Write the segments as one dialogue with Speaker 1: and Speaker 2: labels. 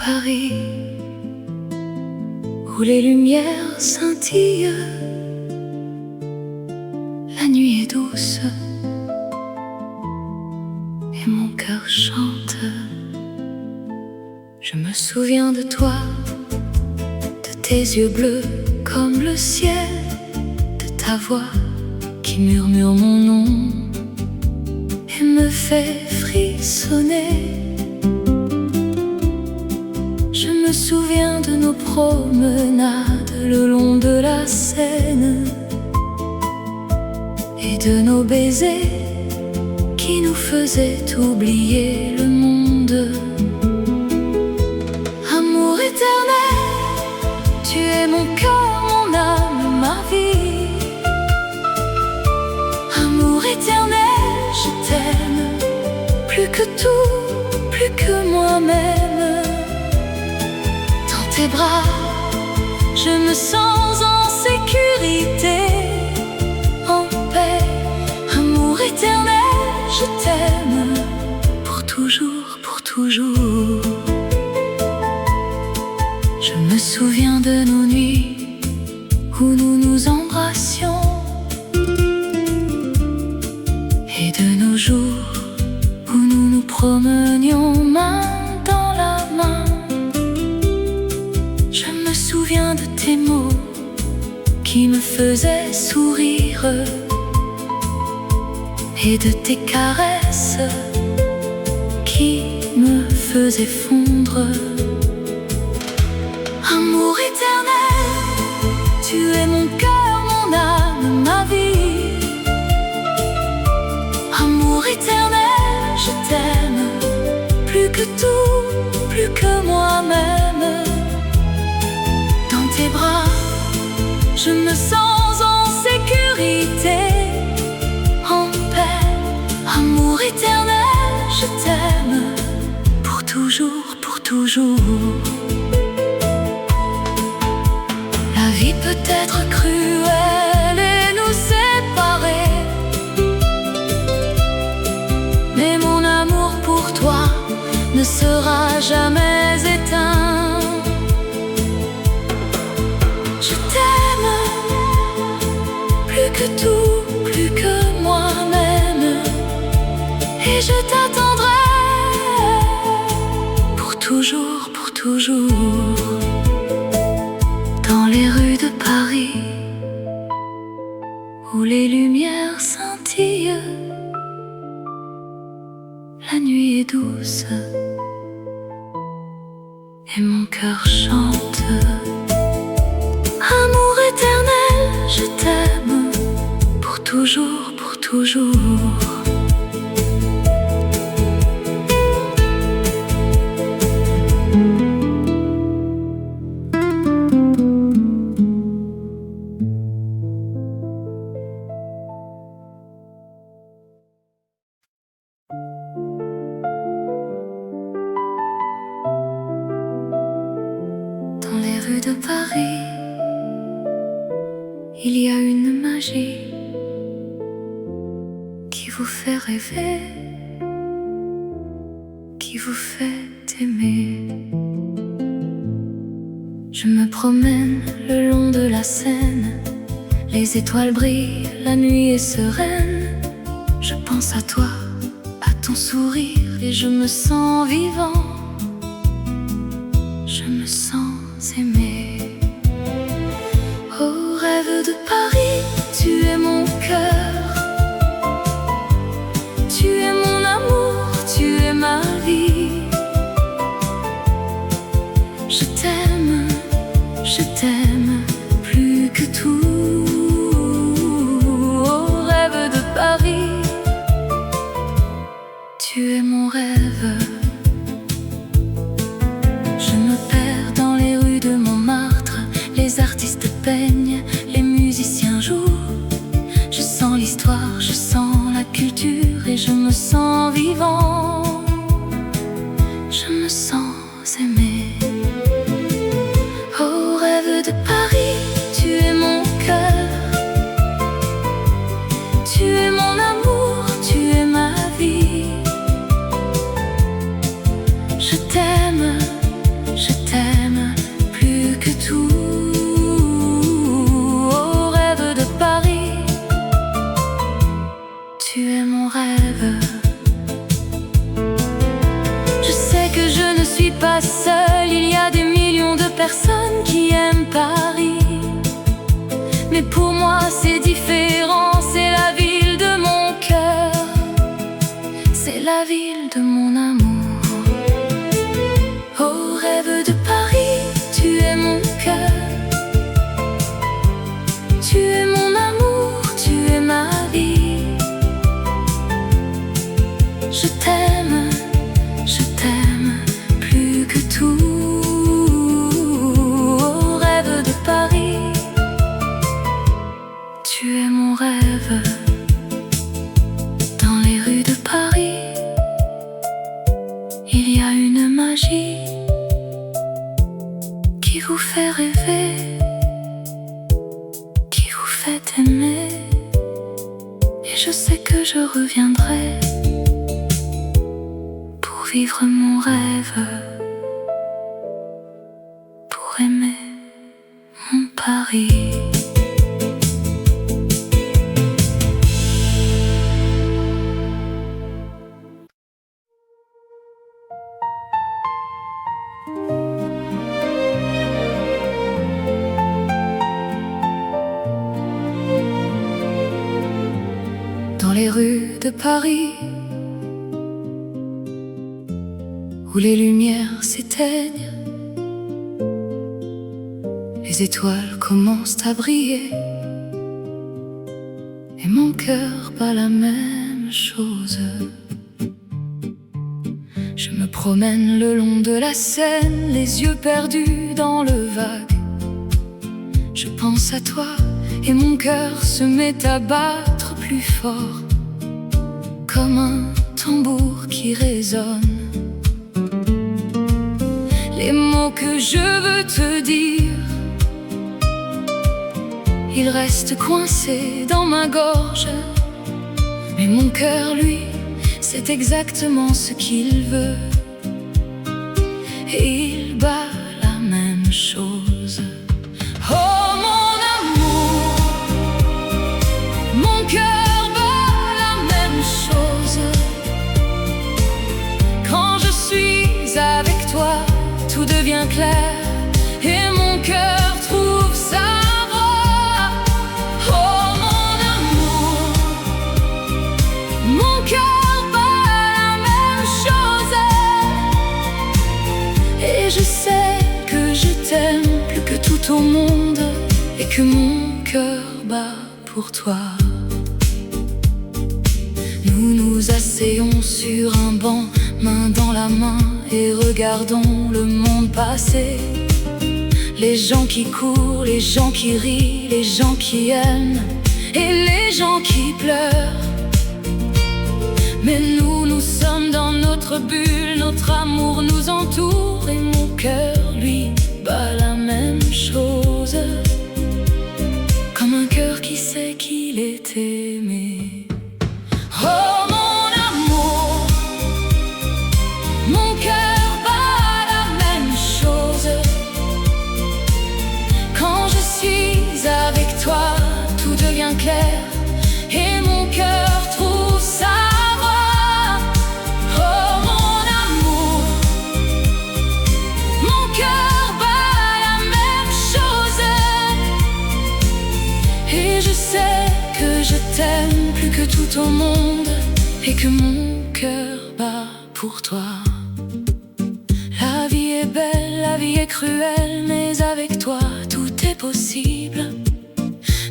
Speaker 1: Paris, où les lumières scintillent, la nuit est douce et mon cœur chante. Je me souviens de toi, de tes yeux bleus comme le ciel, de ta voix qui murmure mon nom et me fait frissonner. Je me souviens de nos promenades le long de la Seine et de nos baisers qui nous faisaient oublier le monde. Amour éternel, tu es mon cœur, mon âme, ma vie. Amour éternel, je t'aime plus que tout, plus que moi-même. Dans tes bras, je me sens en sécurité, en paix. Amour éternel, je t'aime pour toujours, pour toujours. Je me souviens de nos nuits où nous nous embrassions et de nos jours où nous nous promenions main dans la main. Je me souviens de tes mots qui me faisaient sourire et de tes caresses qui me faisaient fondre. Amour éternel, tu es mon cœur, mon âme, ma vie. Amour éternel, je t'aime plus que tout, plus que moi-même. Dans tes bras, je me sens en sécurité, en paix. Amour éternel, je t'aime pour toujours, pour toujours. La vie peut être cruelle et nous séparer, mais mon amour pour toi ne sera jamais éteint. Je t'aime plus que tout, plus que moi-même, et je t'attendrai pour toujours, pour toujours. Dans les rues de Paris, où les lumières scintillent, la nuit est douce et mon cœur chante. Amour éternel, je t'aime pour toujours, pour toujours. De Paris, il y a une magie qui vous fait rêver, qui vous fait aimer. Je me promène le long de la Seine, les étoiles brillent, la nuit est sereine. Je pense à toi, à ton sourire, et je me sens vivant. Je me sens aimé. Oh rêve de Paris, tu es mon cœur, tu es mon amour, tu es ma vie. Je t'aime plus que tout. Oh rêve de Paris, tu es mon rêve. Je me perds dans les rues de Montmartre, les artistes peignent, les musiciens jouent. Je sens l'histoire, je sens la culture, et je me sens vivant. Je me sens aimé. Oh rêve de Paris, tu es mon cœur, tu es mon amour, tu es ma vie. Je t'aime Mais pour moi c'est différent, c'est la ville de mon cœur, c'est la ville de mon amour. Oh rêve de Paris, tu es mon cœur, tu es mon amour, tu es ma vie. Je t'aime plus que tout. Oh rêve de Paris, tu es mon rêve. Dans les rues de Paris, il y a une magie qui vous fait rêver, qui vous fait aimer. Et je sais que je reviendrai pour vivre mon rêve, pour aimer mon Paris. Dans les rues de Paris, où les lumières s'éteignent, les étoiles commencent à briller, et mon cœur bat la même chose. Je me promène le long de la Seine, les yeux perdus dans le vague. Je pense à toi et mon cœur se met à battre plus fort, comme un tambour qui résonne. Les mots que je veux te dire, ils restent coincés dans ma gorge. Mais mon cœur, lui, c'est exactement ce qu'il veut, et il bat la même chose. Oh mon amour, mon cœur bat la même chose. Quand je suis avec toi, tout devient clair, et mon cœur trouve sa voie. Oh mon amour, mon cœur bat la même chose. Et je sais que je t'aime plus que tout au monde, et que mon cœur bat pour toi. Nous nous asseyons sur un banc, main dans la main, et regardons le monde passer. Les gens qui courent, les gens qui rient, les gens qui aiment, et les gens qui pleurent. Mais nous, nous sommes dans notre bulle, notre amour nous entoure, et mon cœur, lui, bat la même chose, comme un cœur qui sait qu'il est aimé. Oh mon amour, mon cœur bat la même chose. Quand je suis avec toi, tout devient clair, et mon cœur trouve sa voie. Oh mon amour, mon cœur bat la même chose. Et je sais que je t'aime plus que tout au monde, et que mon cœur bat pour toi. La vie est belle, la vie est cruelle, mais avec toi tout est possible.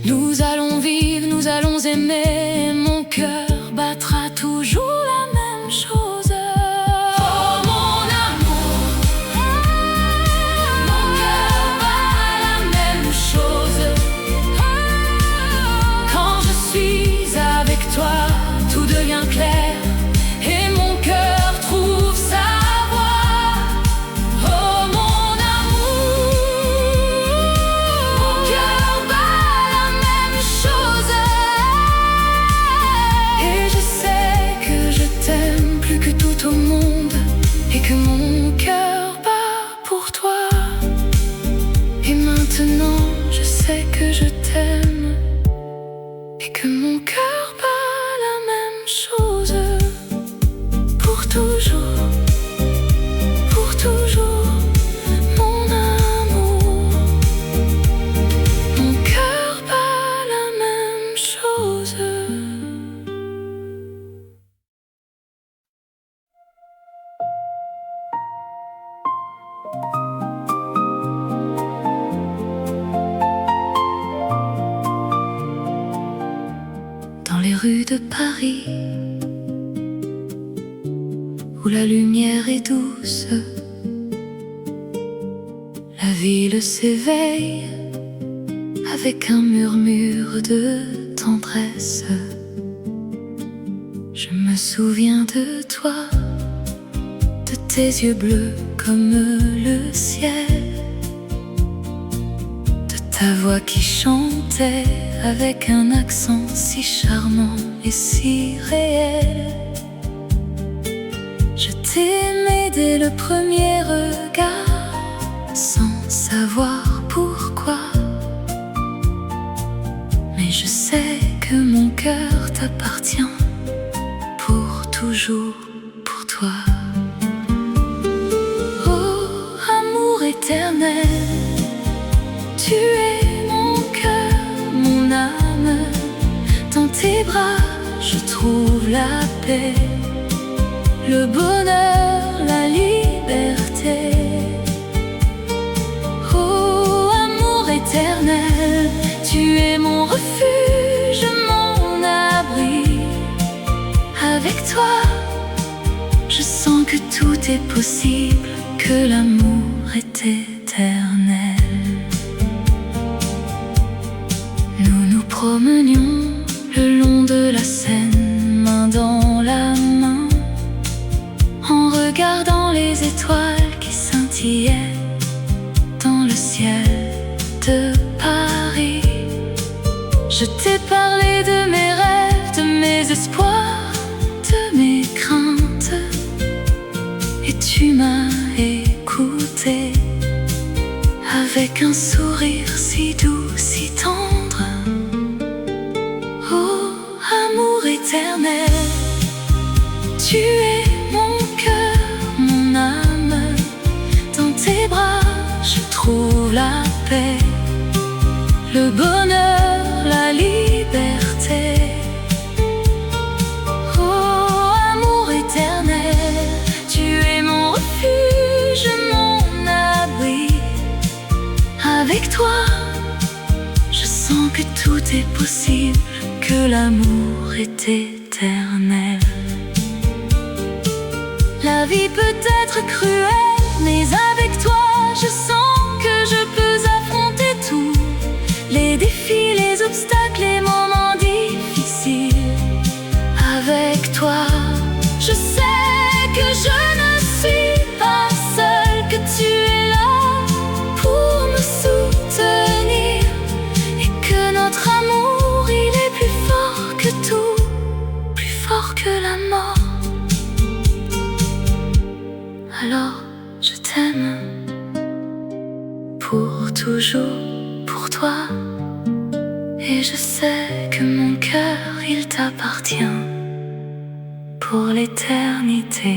Speaker 1: Nous allons vivre, nous allons aimer, et mon cœur battra toujours la même chose. Oh mon amour, mon cœur bat la même chose. Quand je suis avec toi, tout devient clair, et mon cœur trouve sa voie. Oh mon amour, mon cœur bat la même chose. Et je sais que je t'aime plus que tout au monde, et que mon cœur bat pour toi. Et maintenant je sais que je t'aime, et que mon cœur bat la même chose. Pour toujours, mon amour. Mon cœur bat rues de Paris, où la lumière est douce, la ville s'éveille avec un murmure de tendresse. Je me souviens de toi, de tes yeux bleus comme le ciel, de ta voix qui chantait avec un accent si charmant et si réel. Je t'aimais dès le premier regard, sans savoir pourquoi. Mais je sais que mon cœur t'appartient, pour toujours, pour toi. Oh, amour éternel, tu es mon cœur, mon âme. Dans tes bras, je trouve la paix, le bonheur, la liberté. Oh, amour éternel, tu es mon refuge, mon abri. Avec toi, je sens que tout est possible, que l'amour est éternel. Nous nous promenions le long de la Seine, main dans la main, en regardant les étoiles qui scintillaient dans le ciel de Paris. Je t'ai parlé de mes rêves, de mes espoirs, de mes craintes, et tu m'as écouté avec un sourire si doux, si tendre. Oh, amour éternel, tu es mon cœur, mon âme. Dans tes bras, je trouve la paix, le bonheur, la liberté. Oh, amour éternel, tu es mon refuge, mon abri. Avec toi, je sens que tout est possible, que l'amour est éternel. La vie peut être cruelle, mais avec toi, je sens que je peux affronter tout. Les défis, les obstacles, les moments difficiles. Avec toi, je sais que je ne suis pas seule, que tu es là pour me soutenir, et que notre amour, il est plus fort que tout, plus fort que la mort. Alors, je t'aime pour toujours, pour toi. Et je sais que mon cœur, il t'appartient pour l'éternité.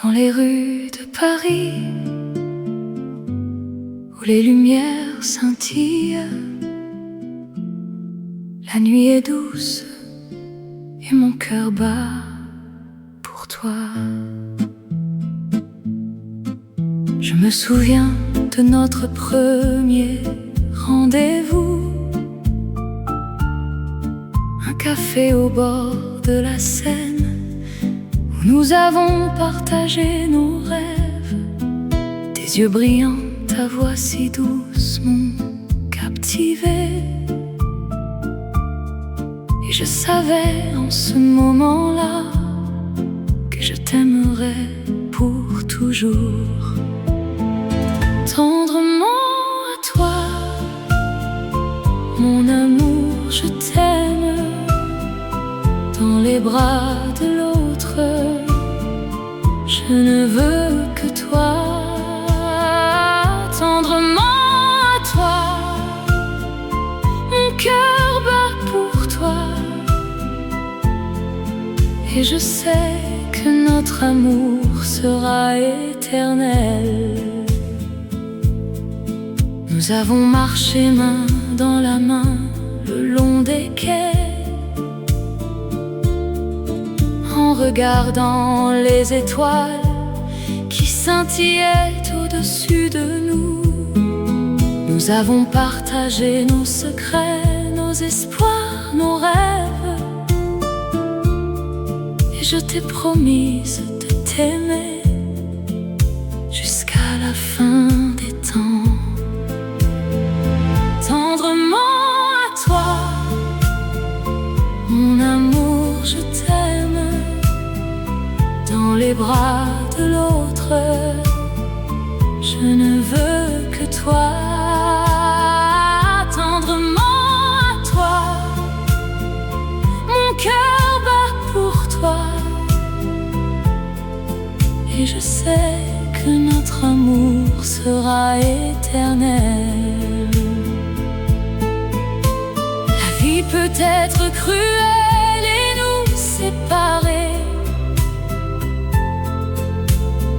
Speaker 1: Dans les rues de Paris, où les lumières scintillent, la nuit est douce et mon cœur bat pour toi. Je me souviens de notre premier rendez-vous, un café au bord de la Seine, où nous avons partagé nos rêves. Tes yeux brillants, ta voix si douce m'ont captivé. Et je savais en ce moment-là que je t'aimerais pour toujours. Tendrement à toi, mon amour, je t'aime. Dans les bras de l'autre, je ne veux que toi. Tendrement à toi, mon cœur bat pour toi. Et je sais que notre amour sera éternel. Nous avons marché main dans la main le long des quais, en regardant les étoiles qui scintillaient au-dessus de nous. Nous avons partagé nos secrets, nos espoirs, nos rêves, et je t'ai promise de t'aimer jusqu'à la fin des temps. Tendrement à toi, mon amour, je t'aime. Dans les bras de l'autre, je ne veux que toi. Tendrement à toi, mon cœur bat pour toi, et je sais que notre amour sera éternel. La vie peut être cruelle et nous séparer,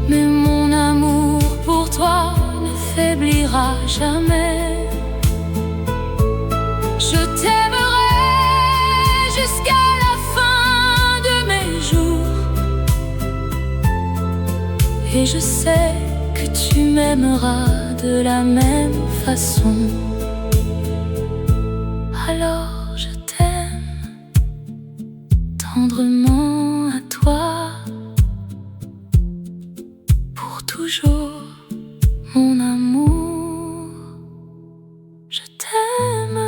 Speaker 1: mais mon amour pour toi ne faiblira jamais. Je t'aimerai jusqu'à la fin de mes jours, et je sais que tu m'aimeras de la même façon. Alors je t'aime tendrement à toi, pour toujours, mon amour, je t'aime.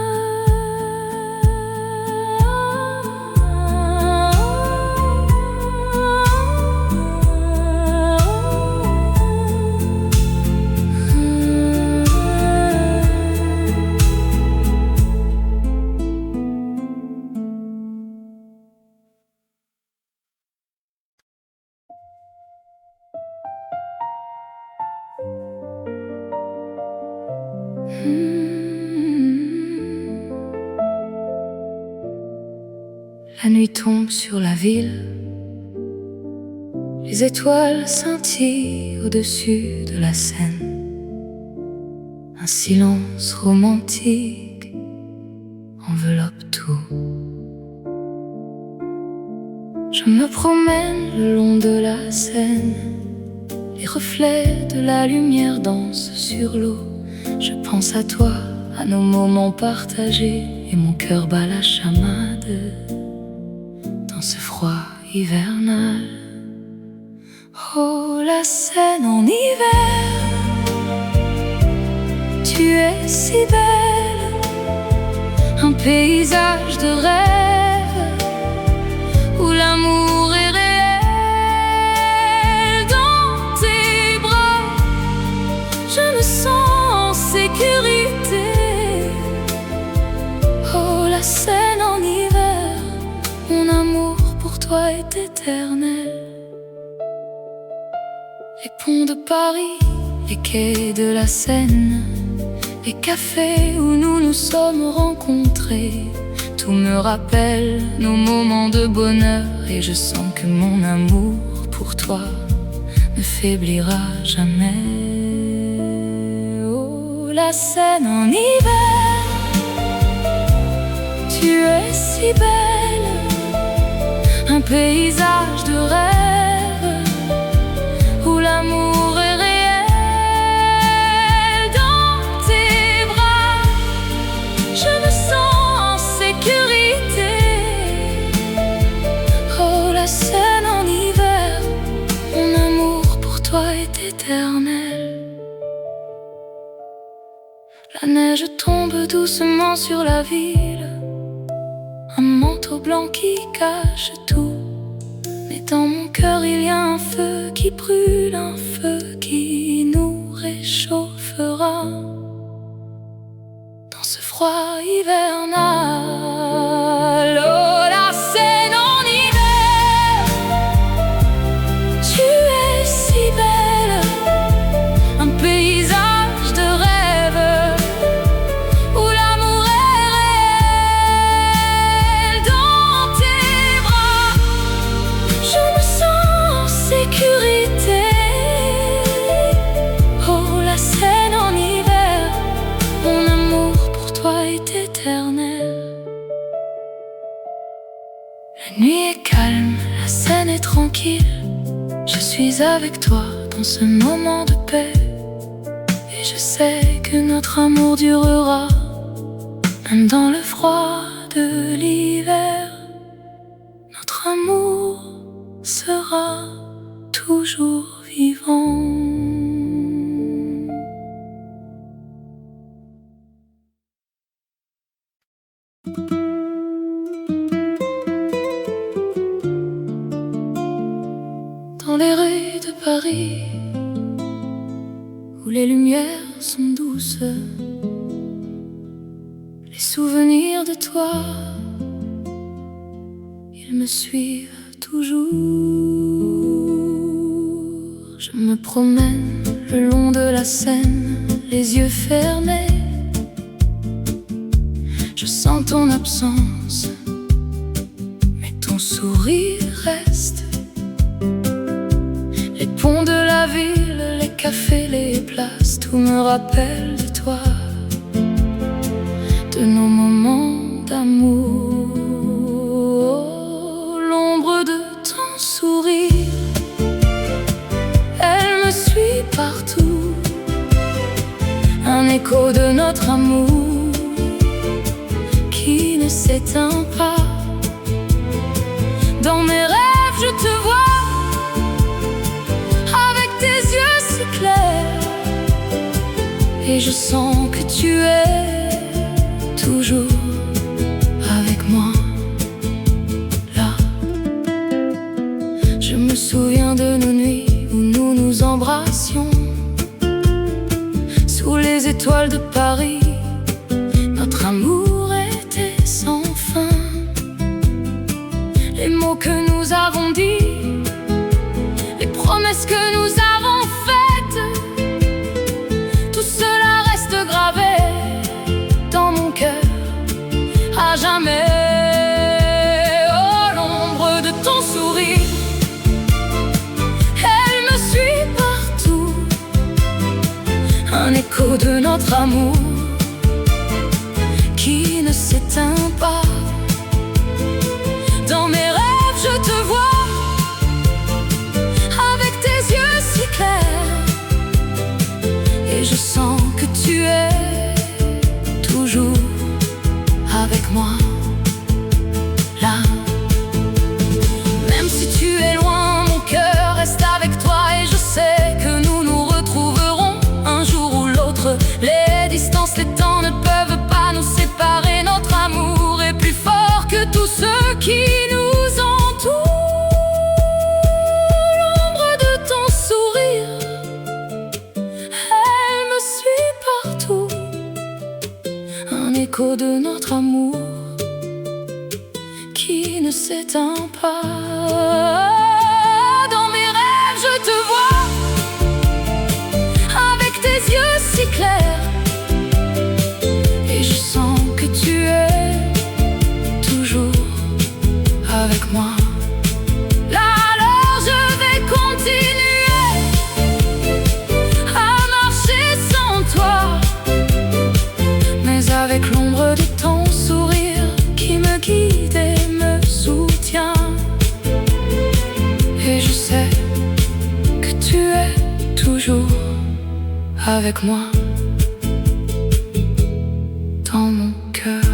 Speaker 1: La nuit tombe sur la ville, les étoiles scintillent au-dessus de la Seine. Un silence romantique enveloppe tout. Je me promène le long de la Seine, les reflets de la lumière dansent sur l'eau. Je pense à toi, à nos moments partagés, et mon cœur bat la chamade dans ce froid hivernal. Oh, la Seine en hiver, tu es si belle, un paysage de rêve où l'amour est réel. Dans tes bras, je me sens en sécurité. Oh, la Seine en hiver, mon amour pour toi est éternel. Les ponts de Paris, les quais de la Seine, les cafés où nous nous sommes rencontrés, tout me rappelle nos moments de bonheur, et je sens que mon amour pour toi ne faiblira jamais. Oh, la Seine en hiver, tu es si belle, un paysage de rêve où l'amour est réel. Dans tes bras, je me sens en sécurité. Oh, la Seine en hiver, mon amour pour toi est éternel. La neige tombe doucement sur la ville, un manteau blanc qui cache tout. Mais dans mon cœur il y a un feu qui brûle, un feu qui nous réchauffera dans ce froid hivernal. Oh, la Seine en hiver, tu es si belle, un paysage de rêve où l'amour est réel. Dans tes bras, je me sens en calme, la scène est tranquille. Je suis avec toi dans ce moment de paix. Et je sais que notre amour durera, même dans le froid de l'hiver. Notre amour sera toujours vivant. Dans les rues de Paris, où les lumières sont douces, les souvenirs de toi, ils me suivent toujours. Je me promène le long de la Seine, les yeux fermés. Je sens ton absence, mais ton sourire reste. Les ponts de la ville, les cafés, les places, tout me rappelle de toi, de nos moments d'amour. L'ombre de ton sourire, elle me suit partout. Un écho de notre amour qui ne s'éteint pas. Dans mes rêves, je te vois, avec tes yeux si clairs, et je sens que tu es toujours avec moi, là. Je me souviens de nos nuits où nous nous embrassions sous les étoiles de Paris. Notre amour était sans fin. Les mots que nous avons dits, les promesses que nous avons faites, tout cela reste gravé dans mon cœur à jamais. Oh, l'ombre de ton sourire, elle me suit partout. Un écho de notre amour qui ne s'éteint pas. Dans mes rêves, je te vois, avec tes yeux si clairs, et je sens que tu es toujours avec moi, là. Même si tu es loin, mon cœur reste avec toi, et je sais que nous nous retrouverons un jour ou l'autre. Les distances, les temps ne peuvent pas nous séparer. Notre amour est plus fort que tout ce qui nous entoure. L'ombre de ton sourire, elle me suit partout. Un écho de notre amour qui ne s'éteint pas. Dans mes rêves, je te vois, avec tes yeux si clairs, et je sens que tu es toujours avec moi. Là, alors je vais continuer à marcher sans toi, mais avec l'ombre de ton sourire qui me guide et me soutient. Et je sais que tu es toujours avec moi, dans mon cœur.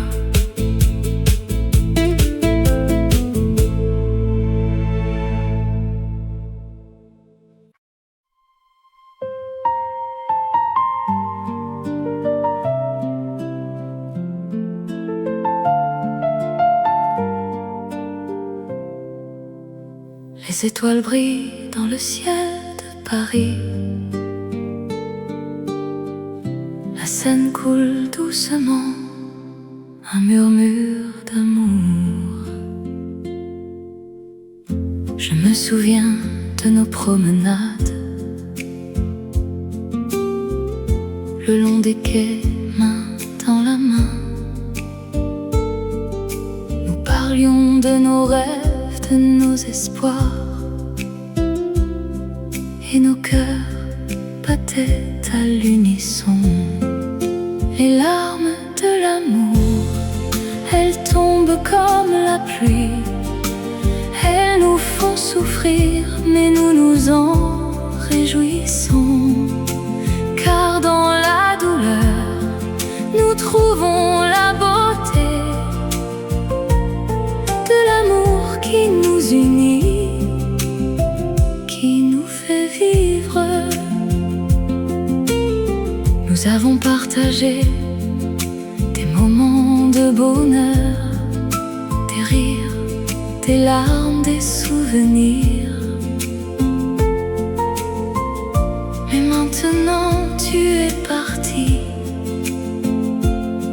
Speaker 1: Les étoiles brillent dans le ciel de Paris. La Seine coule doucement, un murmure d'amour. Je me souviens de nos promenades le long des quais, main dans la main. Nous parlions de nos rêves, de nos espoirs, et nos cœurs battaient à l'unisson. Les larmes de l'amour, elles tombent comme la pluie, elles souffrir, mais nous nous en réjouissons. Car dans la douleur, nous trouvons la beauté de l'amour qui nous unit, qui nous fait vivre. Nous avons partagé des moments de bonheur, des rires, des larmes, des souvenirs. Mais maintenant tu es parti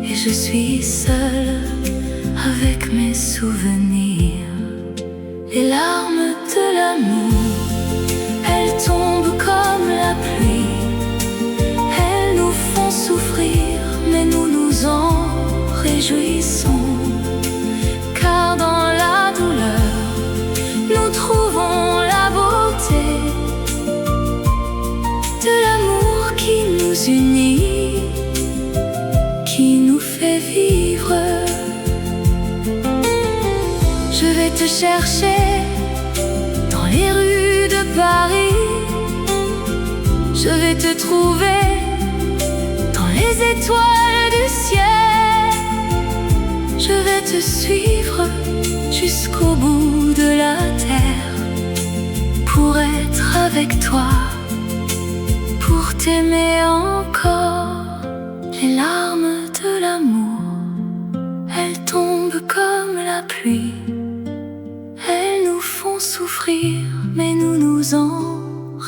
Speaker 1: et je suis seule avec mes souvenirs. Les larmes de l'amour, elles tombent comme la pluie. Elles nous font souffrir, mais nous nous en réjouissons. Car dans la douleur, nous trouvons la beauté de l'amour qui nous unit, qui nous fait vivre. Je vais te chercher dans les rues de Paris. Je vais te trouver dans les étoiles du ciel. Je vais te suivre jusqu'au bout de la terre pour être avec toi, pour t'aimer encore. Les larmes de l'amour, elles tombent comme la pluie. Elles nous font souffrir, mais nous nous en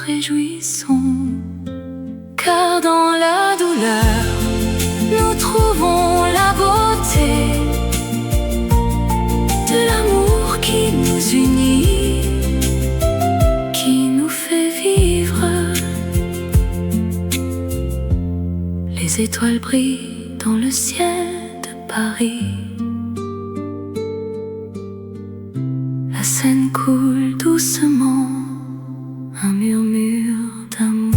Speaker 1: réjouissons. Car dans la douleur, nous trouvons la beauté de l'amour qui nous unit, qui nous fait vivre. Les étoiles brillent dans le ciel de Paris. La Seine coule doucement, un murmure d'amour.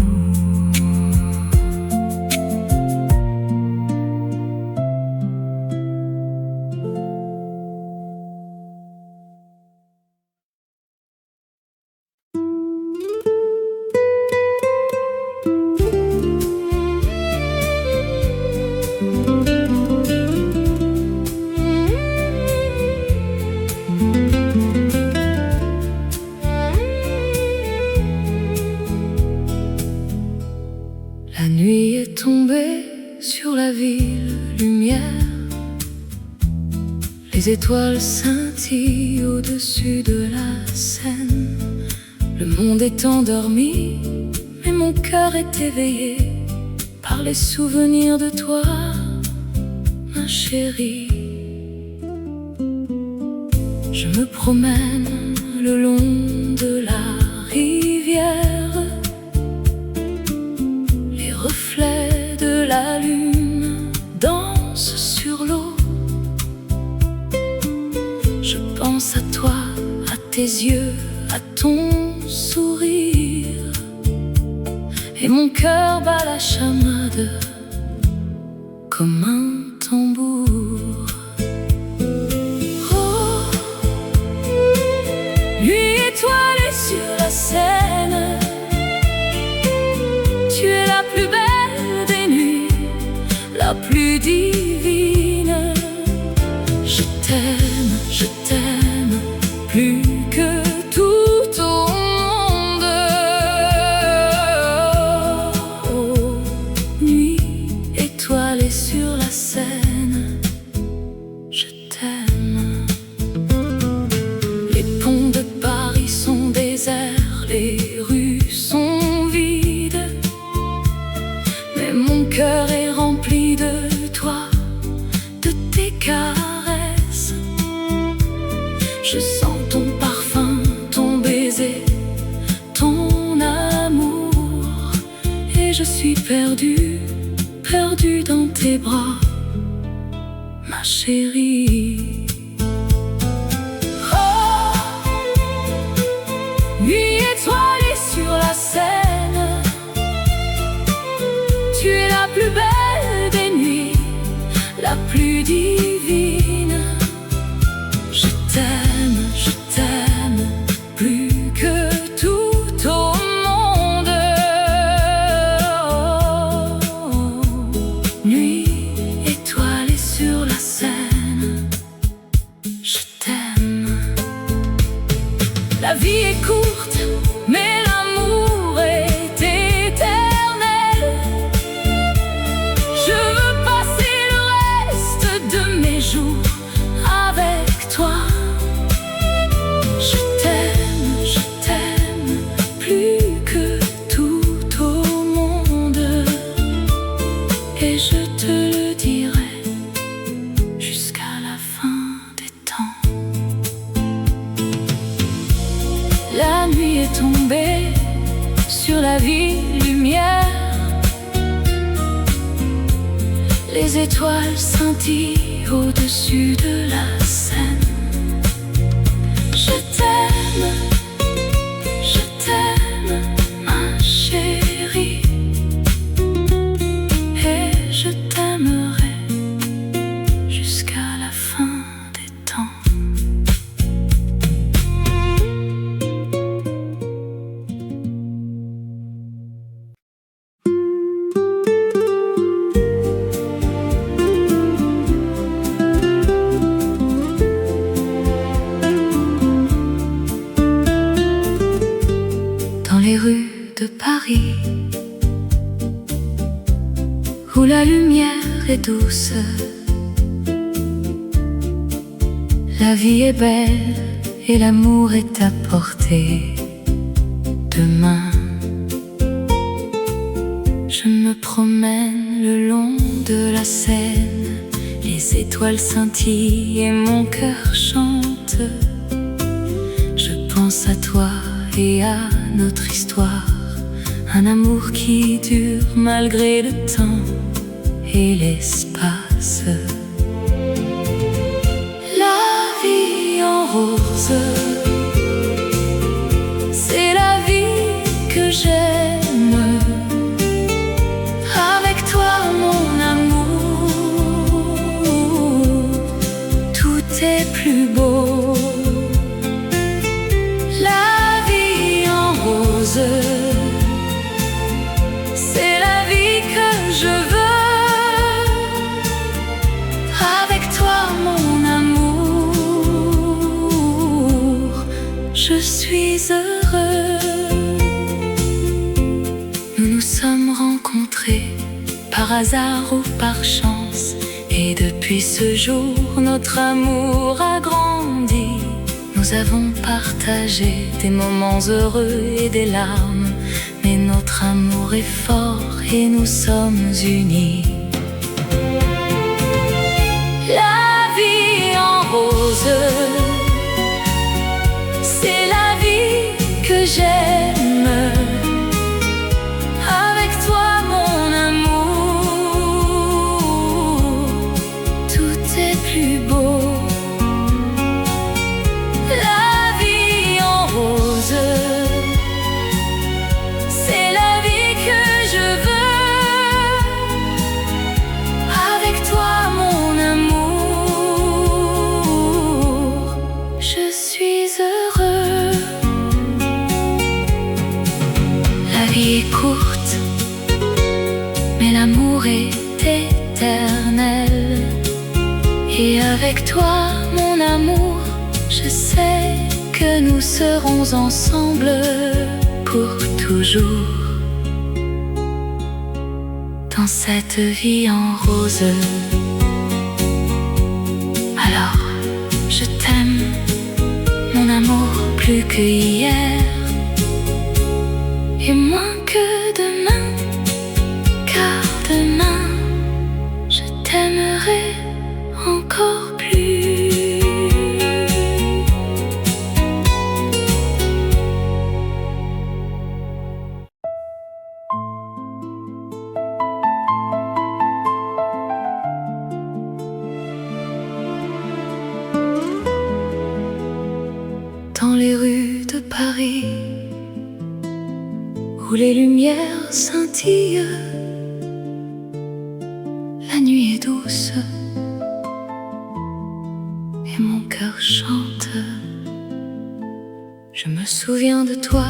Speaker 1: La nuit est tombée sur la ville lumière. Les étoiles scintillent au-dessus de la Seine. Le monde est endormi, mais mon cœur est éveillé par les souvenirs de toi, ma chérie. Je me promène le long de la rivière. Les reflets de la lune dansent sur l'eau. Je pense à toi, à tes yeux, à ton sourire. Et mon cœur bat la chamade comme un tambour. Oh, nuit étoilée sur la Seine, tu es la plus belle des nuits, la plus divine. Je t'aime plus que tout au monde. Oh, nuit étoilée sur la Seine, je t'aime. Les ponts de Paris sont déserts, les rues sont vides, mais mon cœur est rempli de toi, de tes caresses. Je sens ton parfum, ton baiser, ton amour. Et je suis perdue, perdue dans tes bras, ma chérie. Oh, nuit étoilée sur la Seine, tu es la plus belle des nuits, la plus divine. Je t'aime plus La vie est courte, mais l'amour est éternel. Je veux passer le reste de mes jours avec toi. Je t'aime plus que tout au monde, et je te le dirai jusqu'à la fin des temps. La nuit est tombée sur la ville lumière. Les étoiles scintillent au-dessus de la Seine. Je t'aime, ma chérie, et je t'aimerai jusqu'à la fin des temps. Dans les rues de Paris, où la lumière est douce, la vie est belle et l'amour est à portée de main. Je me promène le long de la Seine, les étoiles scintillent et mon cœur chante. Je pense à toi et à notre histoire, un amour qui dure malgré le temps et l'espace. La vie en rose, c'est la vie que j'aime. Avec toi mon amour, tout est plus beau. C'est la vie que je veux. Avec toi mon amour, je suis heureux. Nous nous sommes rencontrés par hasard ou par chance, et depuis ce jour notre amour a grandi. Nous avons partagé des moments heureux et des larmes, mais notre amour est fort et nous sommes unis. La vie en rose, c'est la vie que j'aime. Avec toi mon amour, tout est plus beau. C'est la vie que je veux. Avec toi mon amour, je suis heureux. La vie est courte, mais l'amour est éternel. Et avec toi mon amour, je sais que nous serons ensemble pour toujours dans cette vie en rose. Alors, je t'aime, mon amour, plus que hier et moins que demain, car demain, je t'aimerai encore plus. Dans les rues de Paris, où les lumières scintillent, la nuit est douce et mon cœur chante. Je me souviens de toi,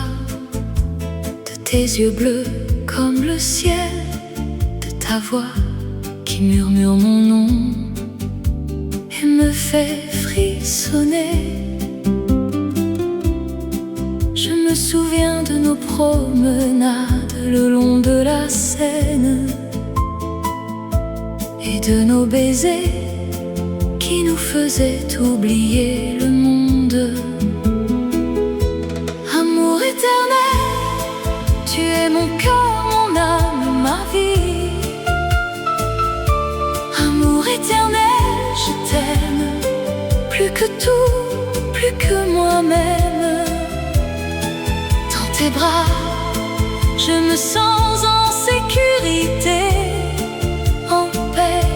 Speaker 1: de tes yeux bleus comme le ciel, de ta voix qui murmure mon nom et me fait frissonner. me souviens de nos promenades le long de la Seine et de nos baisers qui nous faisaient oublier le monde. Amour éternel, tu es mon cœur, mon âme, ma vie. Amour éternel, je t'aime plus que tout, plus que moi-même. Dans tes bras, je me sens en sécurité, en paix.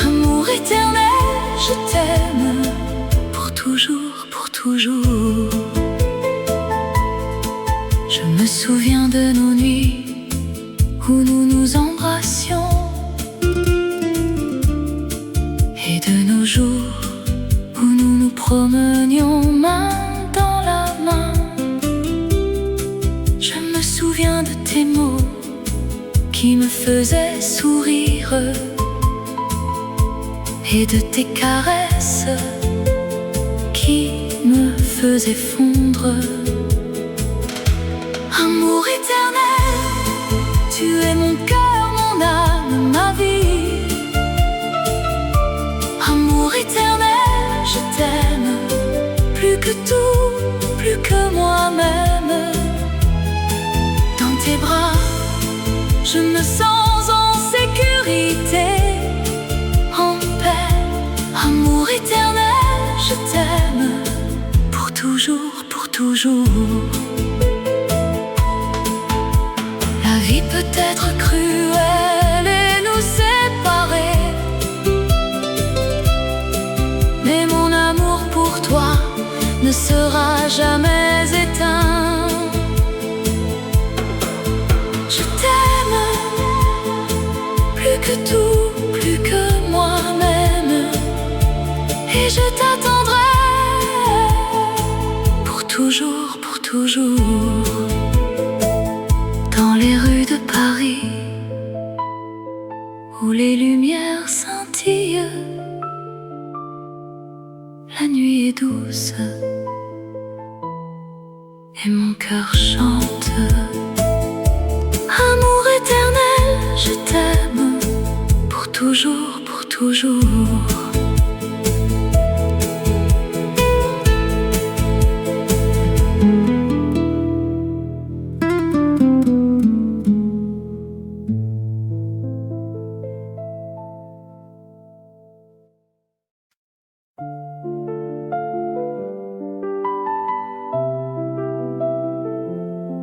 Speaker 1: Amour éternel, je t'aime pour toujours, pour toujours. Je me souviens de nos nuits où nous nous embrassions et de nos jours où nous nous promenions main dans la main. Je me souviens de tes mots qui me faisaient sourire et de tes caresses qui me faisaient fondre. Amour éternel, tu es mon cœur, mon âme, ma vie. Amour éternel, je t'aime plus que tout, plus que moi-même. Dans tes bras, je me sens en sécurité, en paix. Amour éternel, je t'aime pour toujours, pour toujours. La vie peut être cruelle et nous séparer, mais mon amour pour toi ne sera jamais éteint. Je t'aime plus que tout, plus que moi-même, et je t'attendrai pour toujours, pour toujours. Dans les rues de Paris, où les lumières scintillent, la nuit est douce et mon cœur chante. Amour éternel, je t'aime pour toujours, pour toujours.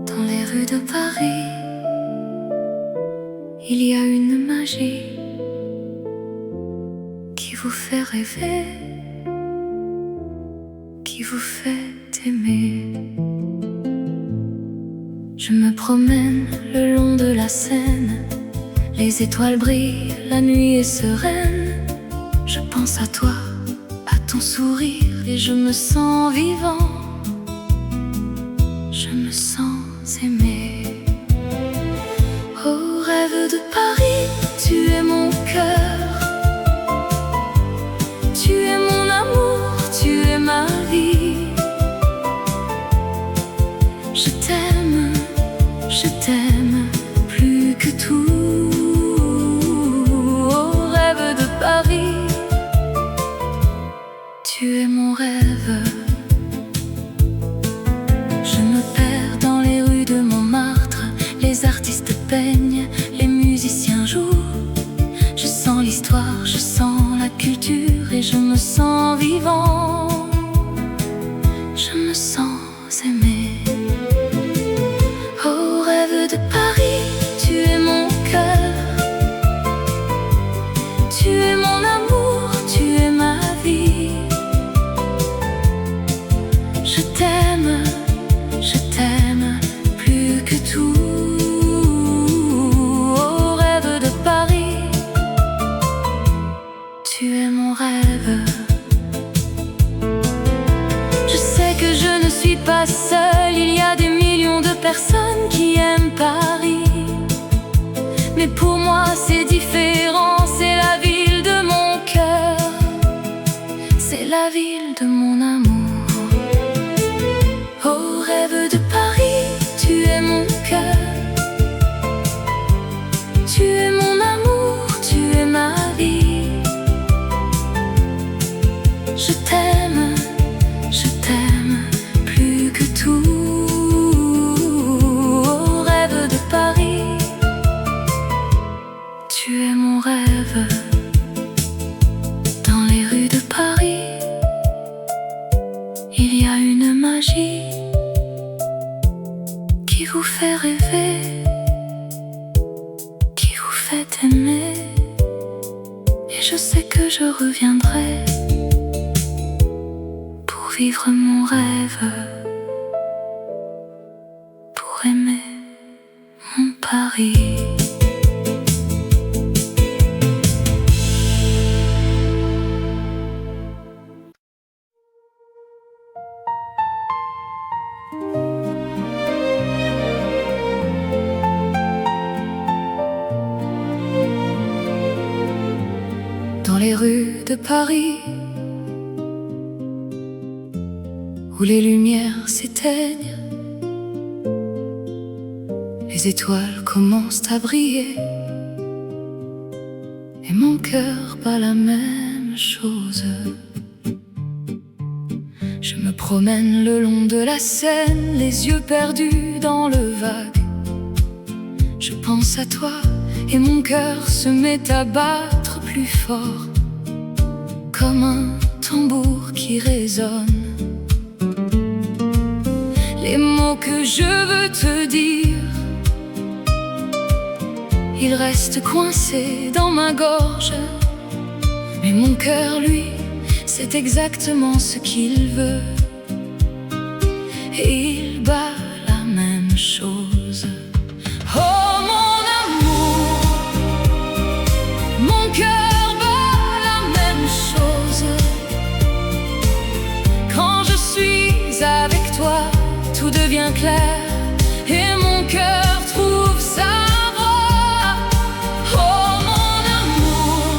Speaker 1: Dans les rues de Paris, il y a une magie qui vous fait rêver, qui vous fait aimer. Je me promène le long de la Seine, les étoiles brillent, la nuit est sereine. Je pense à toi, à ton sourire, et je me sens vivant, je me sens aimé. Oh rêve de Paris, tu es mon cœur, tu es mon amour, tu es ma vie. Je t'aime plus que tout. Oh rêve de Paris, tu es mon rêve. Je me perds dans les rues de Montmartre, les artistes peignent, les musiciens jouent. Je sens l'histoire, je sens la culture, et je me sens vivant, je me sens aimé. Oh rêve de Paris, tu es mon cœur, tu es mon amour, tu es ma vie. Je t'aime plus que tout. Oh rêve de Paris, tu es mon rêve. Je sais que je ne suis pas seule, il y a des millions de personnes qui aiment Paris. Mais pour moi c'est différent, c'est la ville de mon cœur, c'est la ville de mon amour. Oh rêve de Paris, vous fait rêver, qui vous fait aimer. Et je sais que je reviendrai pour vivre mon rêve, pour aimer mon Paris. Dans les rues de Paris, où les lumières s'éteignent, les étoiles commencent à briller, et mon cœur bat la même chose. Je me promène le long de la Seine, les yeux perdus dans le vague. Je pense à toi et mon cœur se met à battre plus fort, comme un tambour qui résonne. Les mots que je veux te dire, ils restent coincés dans ma gorge. Mais mon cœur, lui, c'est exactement ce qu'il veut, et il bat la même chose. Oh mon amour, mon cœur bat la même chose. Quand je suis avec toi, tout devient clair, et mon cœur trouve sa voie. Oh mon amour,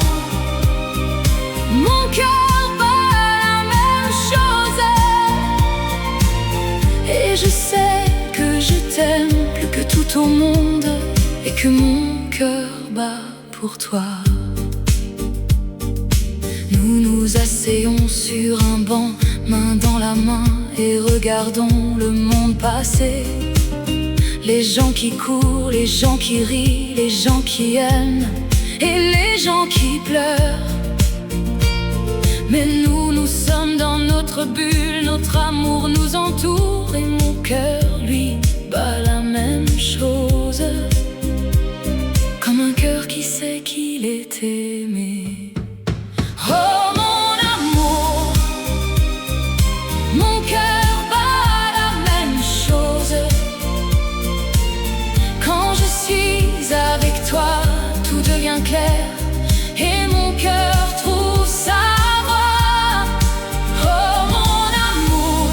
Speaker 1: mon cœur bat la même chose. Et je sais que je t'aime plus que tout au monde, et que mon cœur bat pour toi. Nous nous asseyons sur un banc, main dans la main, et regardons le monde passer. Les gens qui courent, les gens qui rient, les gens qui aiment, et les gens qui pleurent. Mais nous, nous sommes dans notre bulle, notre amour nous entoure, et mon cœur, lui, bat la même chose, comme un cœur qui sait qu'il est aimé. Oh mon amour, mon cœur bat la même chose. Quand je suis avec toi, tout devient clair, et mon cœur trouve sa voie. Oh mon amour,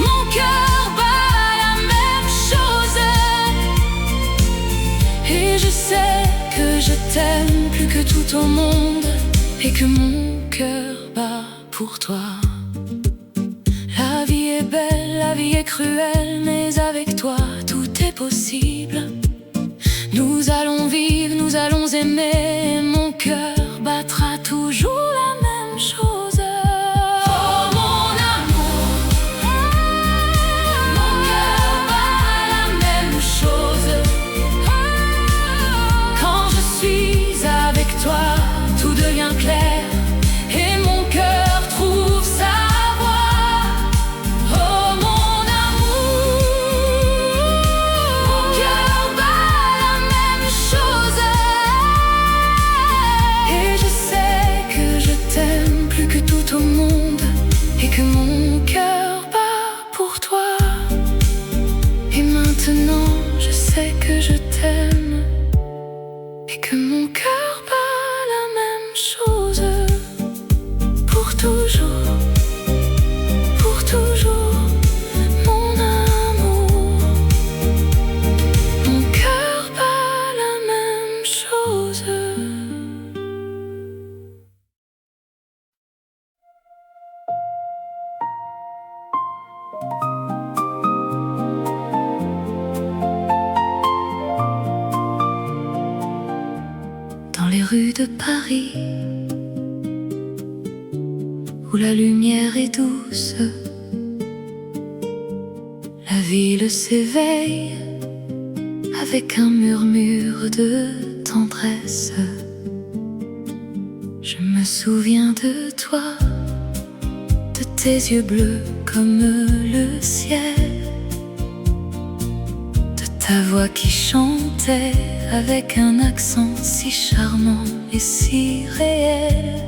Speaker 1: mon cœur bat la même chose. Et je sais que je t'aime plus que tout au monde, et que mon cœur bat pour toi. La vie est belle, la vie est cruelle, mais avec toi tout est possible. Nous allons vivre, nous allons aimer, et mon cœur battra toujours la même chose. Oh mon amour, mon cœur bat la même chose. Quand je suis avec toi, tout devient clair, et mon cœur trouve sa voie. Oh mon amour, mon cœur bat la même chose. Et je sais que je t'aime plus que tout au monde, et que mon cœur bat pour toi. Et maintenant je sais que je t'aime, et que mon cœur bat la même chose. Pour toujours, pour toujours, mon amour. Mon cœur bat la même chose. Dans les rues de Paris, où la lumière est douce, la ville s'éveille avec un murmure de tendresse. Je me souviens de toi, de tes yeux bleus comme le ciel, Ta voix qui chantait avec un accent si charmant et si réel.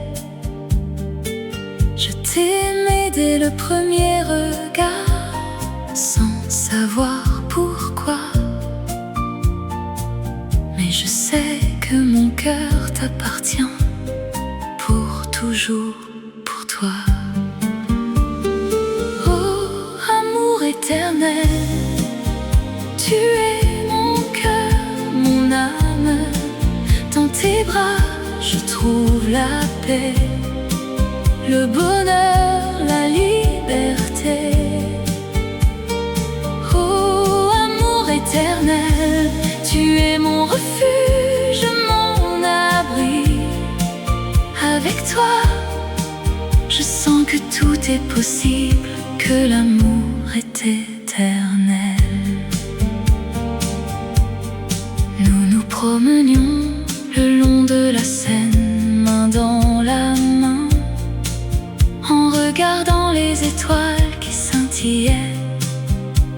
Speaker 1: Je t'aimais dès le premier regard, sans savoir pourquoi. Mais je sais que mon cœur t'appartient, pour toujours, pour toi. Oh, amour éternel, tu es mon cœur, mon âme. Dans tes bras, je trouve la paix, le bonheur, la liberté. Oh, amour éternel, tu es mon refuge, mon abri. Avec toi, je sens que tout est possible, que l'amour est éternel. Nous nous promenions le long de la Seine, main dans la main, en regardant les étoiles qui scintillaient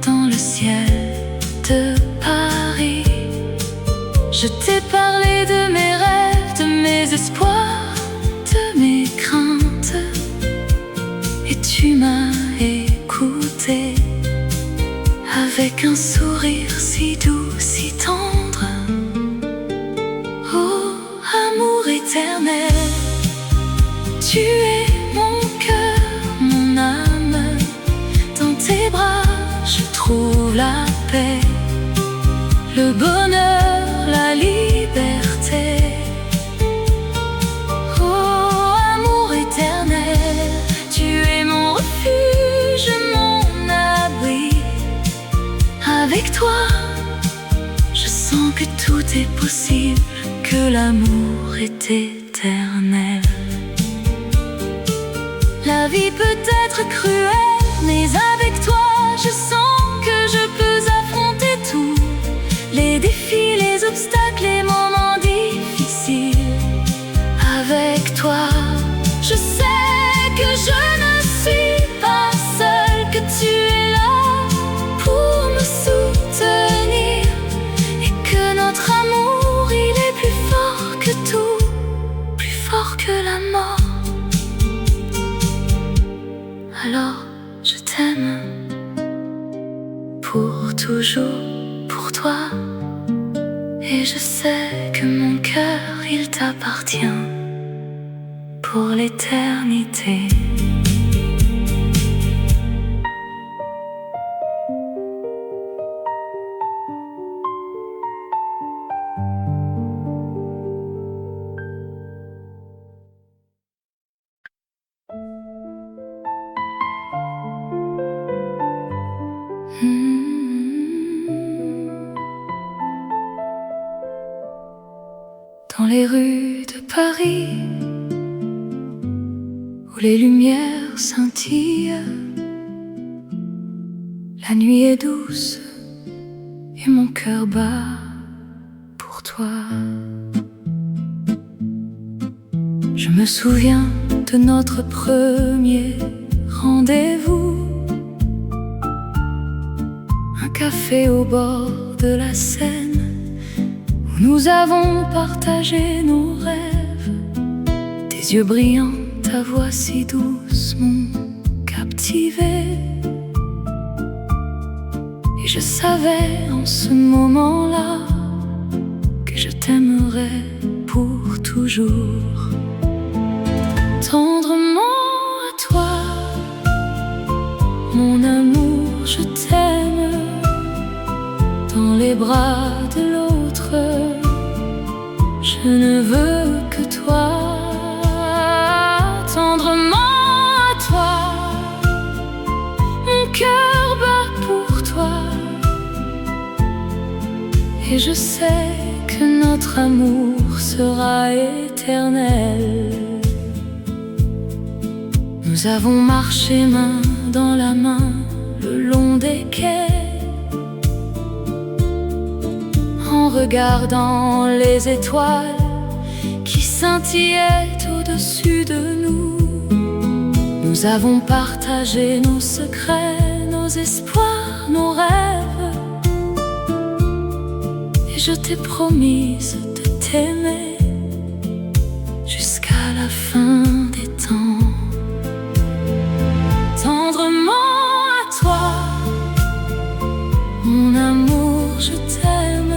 Speaker 1: dans le ciel de Paris. Je t'ai parlé de mes rêves, de mes espoirs, de mes craintes, et tu m'as écouté avec un sourire si doux, si tendre. Oh, amour éternel, tu es mon cœur, mon âme. Dans tes bras, je trouve la paix, le bonheur, la liberté. Oh, amour éternel, tu es mon refuge, mon abri. Avec toi, je sens que tout est possible, que l'amour est éternel. La vie peut être cruelle, mais avec toi, je sens que je peux affronter tout. Les défis, les obstacles, les moments difficiles. Avec toi, je sais que je ne suis pas seule, que tu es là pour me soutenir, et que notre amour, il est plus fort que tout, plus fort que la mort. Alors je t'aime, pour toujours, pour toi. Et je sais que mon cœur, il t'appartient, pour l'éternité. Dans les rues de Paris, où les lumières scintillent, la nuit est douce et mon cœur bat pour toi. Je me souviens de notre premier rendez-vous, un café au bord de la Seine, où nous avons partagé nos rêves. Tes yeux brillants, ta voix si douce m'ont captivé. Et je savais en ce moment-là que je t'aimerais pour toujours. Tendrement à toi, mon amour, je t'aime. Dans les bras de l'autre, je ne veux que toi. Tendrement à toi, mon cœur bat pour toi. Et je sais que notre amour sera éternel. Nous avons marché main dans la main le long des quais, en regardant les étoiles qui scintillaient au-dessus de nous. Nous avons partagé nos secrets, nos espoirs, nos rêves. je t'ai promise de t'aimer jusqu'à la fin des temps. Tendrement à toi, mon amour, je t'aime.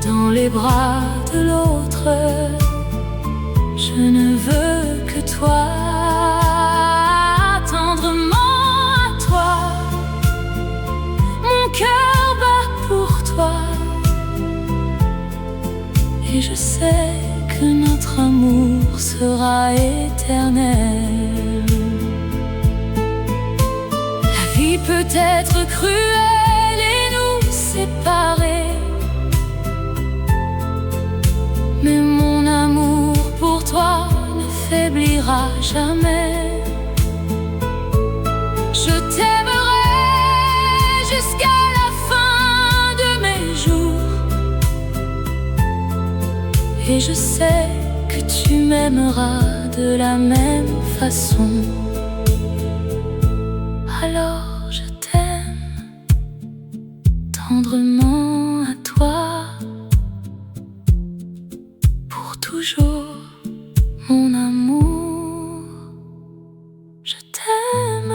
Speaker 1: Dans les bras de l'autre, je ne veux que toi. Tendrement à toi, mon cœur bat pour toi. Et je sais que notre amour sera éternel. La vie peut être cruelle et nous séparer, mais mon amour pour toi ne faiblira jamais. Je t'aimerai jusqu'à la fin de mes jours, et je sais que tu m'aimeras de la même façon. Alors je t'aime tendrement à toi, pour toujours, mon amour, je t'aime.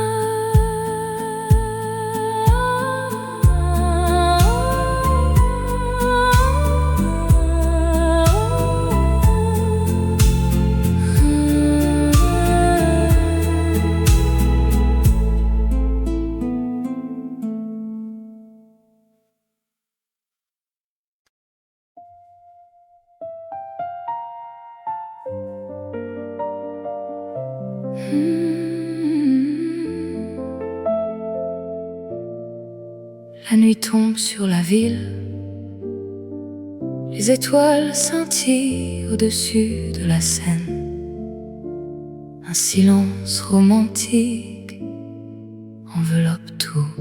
Speaker 1: La nuit tombe sur la ville, les étoiles scintillent au-dessus de la Seine. Un silence romantique enveloppe tout.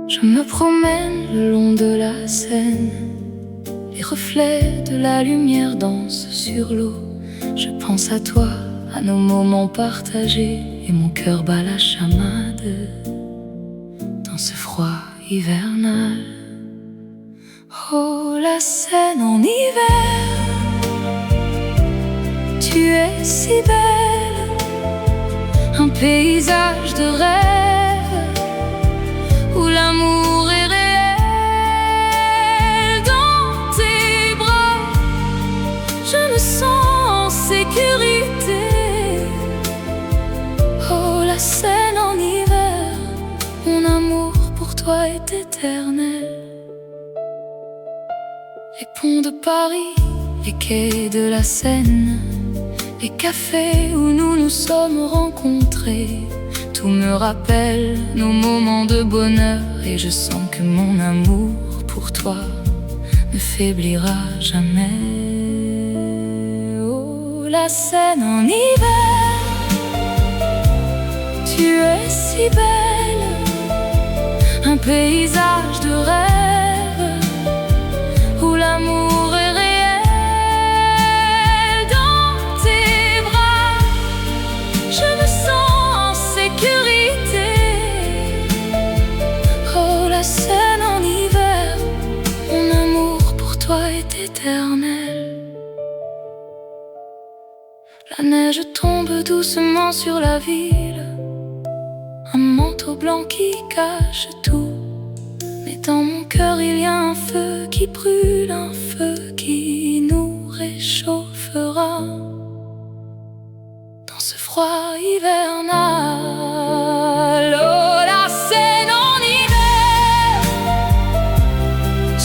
Speaker 1: Je me promène le long de la Seine, les reflets de la lumière dansent sur l'eau. Je pense à toi, à nos moments partagés, et mon cœur bat la chamade dans ce froid hivernal. Oh, la Seine en hiver, tu es si belle, un paysage de rêve où l'amour est réel. Dans tes bras, je me sens en sécurité. Oh, la Seine en hiver, mon amour pour toi est éternel. Les ponts de Paris, les quais de la Seine, les cafés où nous nous sommes rencontrés, tout me rappelle nos moments de bonheur, et je sens que mon amour pour toi ne faiblira jamais. Oh, la Seine en hiver, tu es si belle, un paysage de rêve où l'amour est réel. Dans tes bras, je me sens en sécurité. Oh, la Seine en hiver, mon amour pour toi est éternel. La neige tombe doucement sur la ville, un manteau blanc qui cache tout. Mais dans mon cœur il y a un feu qui brûle, un feu qui nous réchauffera dans ce froid hivernal. Oh, la Seine en hiver,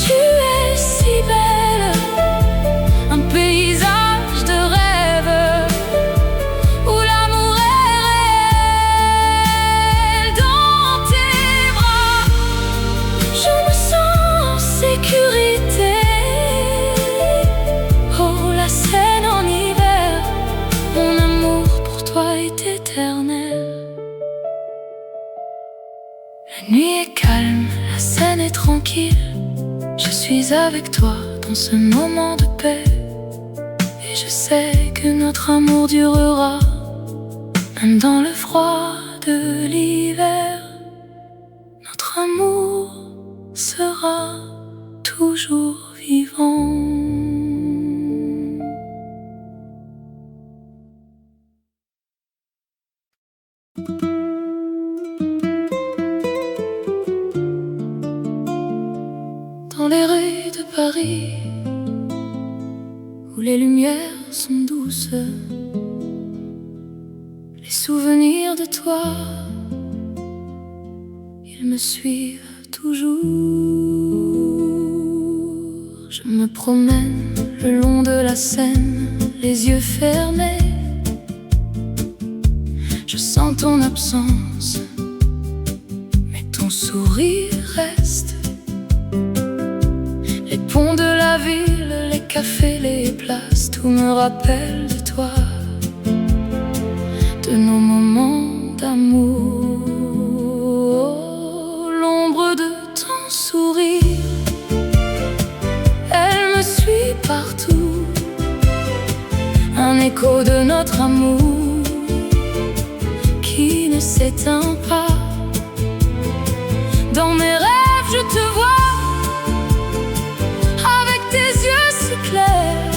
Speaker 1: tu es si belle, un paysage de rêve où l'amour est réel. Dans tes bras, je me sens en sécurité. Oh, la Seine en hiver, mon amour pour toi est éternel. La nuit est calme, la Seine est tranquille. Je suis avec toi dans ce moment de paix, et je sais que notre amour durera, même dans le froid de l'hiver. Notre amour sera toujours vivant. Dans les rues de Paris, où les lumières sont douces, les souvenirs de toi, ils me suivent toujours. Je me promène le long de la Seine, les yeux fermés. Je sens ton absence, mais ton sourire reste. Les ponts de la ville, les cafés, les places, tout me rappelle de toi, de nos moments d'amour. L'ombre de ton sourire, elle me suit partout, un écho de notre amour qui ne s'éteint pas. Dans mes rêves, je te vois, avec tes yeux si clairs,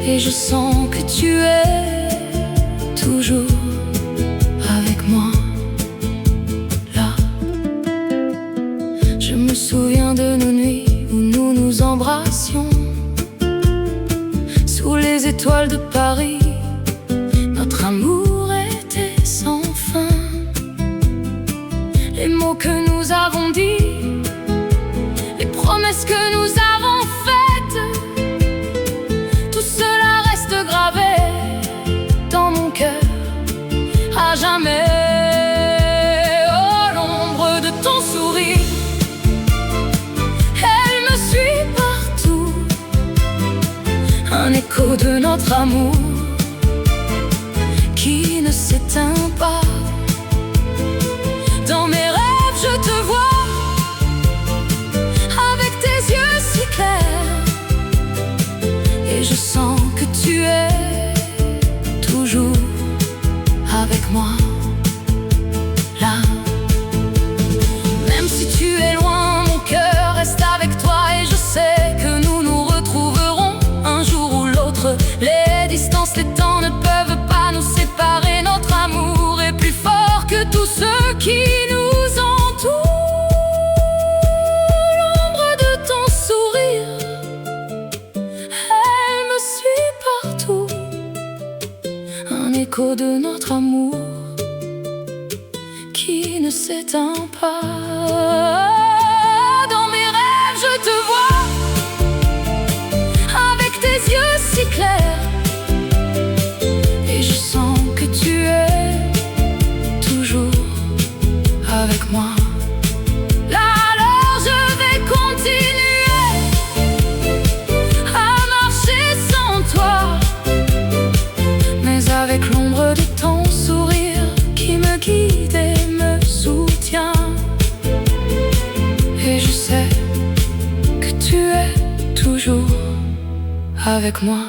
Speaker 1: et je sens que tu es toujours avec moi, là. Je me souviens de nos nuits où nous nous embrassions sous les étoiles de Paris. Notre amour était sans fin. Les mots que nous avons dits, les promesses que nous avons faites, tout cela reste gravé dans mon cœur à jamais. Oh, l'ombre de ton sourire, elle me suit partout, un écho de notre amour qui ne s'éteint pas. Dans mes rêves, je te vois, avec tes yeux si clairs, et je sens que tu es toujours avec moi, là. Même si tu es loin, mon cœur reste avec toi, et je sais que nous nous retrouverons un jour ou l'autre. Les distances, les temps ne peuvent pas nous séparer. Notre amour est plus fort que tout ce qui nous entoure. L'ombre de ton sourire, elle me suit partout, un écho de notre amour qui ne s'éteint pas. Dans mes rêves, je te vois, avec tes yeux si clairs, et je sens que tu es toujours avec moi. Là, alors je vais continuer à marcher sans toi, mais avec l'ombre de ton sourire qui me guide et me soutient. Et je sais que tu es toujours avec moi.